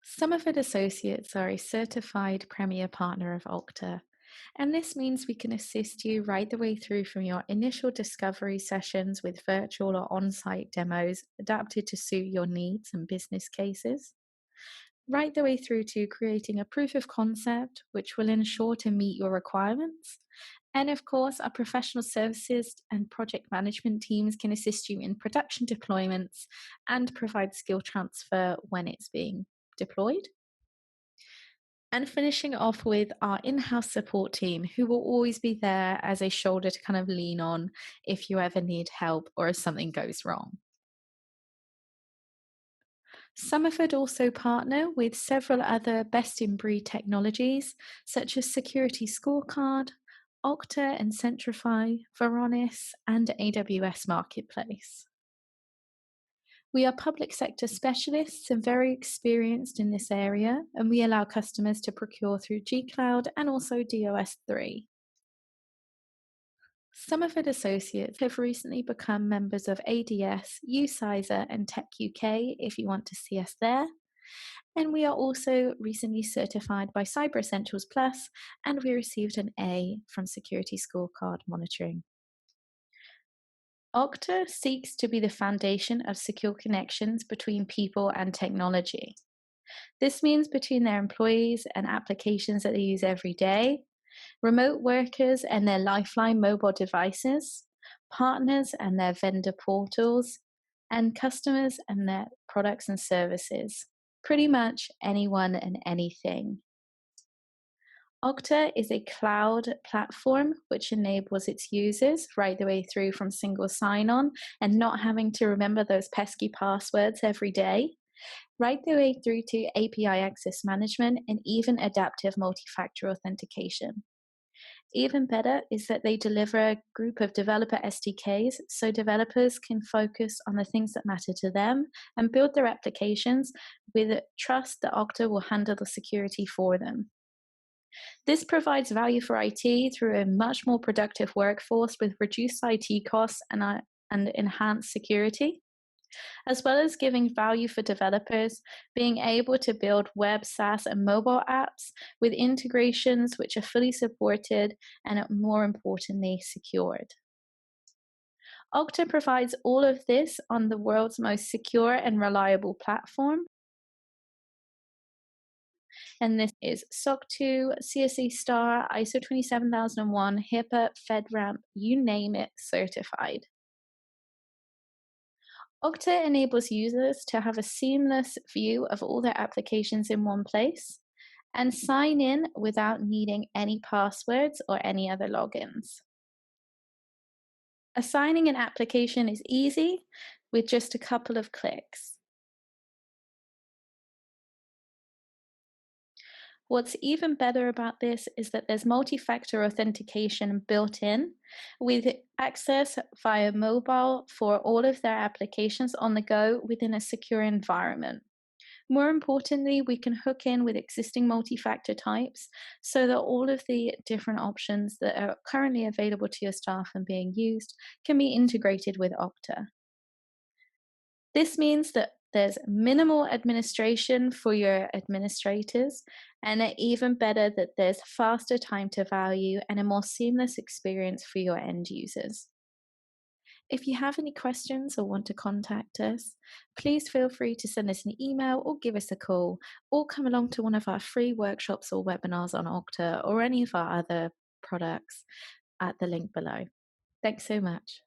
Somerford Associates are a certified premier partner of Okta, and this means we can assist you right the way through from your initial discovery sessions with virtual or on site demos adapted to suit your needs and business cases, right the way through to creating a proof of concept which will ensure to meet your requirements. And of course, our professional services and project management teams can assist you in production deployments and provide skill transfer when it's being deployed. And finishing off with our in-house support team, who will always be there as a shoulder to kind of lean on if you ever need help or if something goes wrong. Somerford also partner with several other best-in-breed technologies, such as Security Scorecard, Okta and Centrify, Varonis, and AWS Marketplace. We are public sector specialists and very experienced in this area, and we allow customers to procure through G Cloud and also DOS3. Somerford Associates have recently become members of ADS, USISA, and Tech UK if you want to see us there. And we are also recently certified by Cyber Essentials Plus, and we received an A from Security Scorecard Monitoring. Okta seeks to be the foundation of secure connections between people and technology. This means between their employees and applications that they use every day, remote workers and their Lifeline mobile devices, partners and their vendor portals, and customers and their products and services. Pretty much anyone and anything. Okta is a cloud platform which enables its users right the way through from single sign-on and not having to remember those pesky passwords every day, right the way through to API access management and even adaptive multi-factor authentication. Even better is that they deliver a group of developer SDKs so developers can focus on the things that matter to them and build their applications with trust that Okta will handle the security for them. This provides value for IT through a much more productive workforce with reduced IT costs and enhanced security, as well as giving value for developers, being able to build web, SaaS, and mobile apps with integrations which are fully supported and, more importantly, secured. Okta provides all of this on the world's most secure and reliable platform. And this is SOC 2, CSE Star, ISO 27001, HIPAA, FedRAMP, you name it, certified. Okta enables users to have a seamless view of all their applications in one place and sign in without needing any passwords or any other logins. Assigning an application is easy with just a couple of clicks. What's even better about this is that there's multi-factor authentication built in with access via mobile for all of their applications on the go within a secure environment. More importantly, we can hook in with existing multi-factor types so that all of the different options that are currently available to your staff and being used can be integrated with Okta. This means that there's minimal administration for your administrators, and even better that there's faster time to value and a more seamless experience for your end users. If you have any questions or want to contact us, please feel free to send us an email or give us a call, or come along to one of our free workshops or webinars on Okta or any of our other products at the link below. Thanks so much.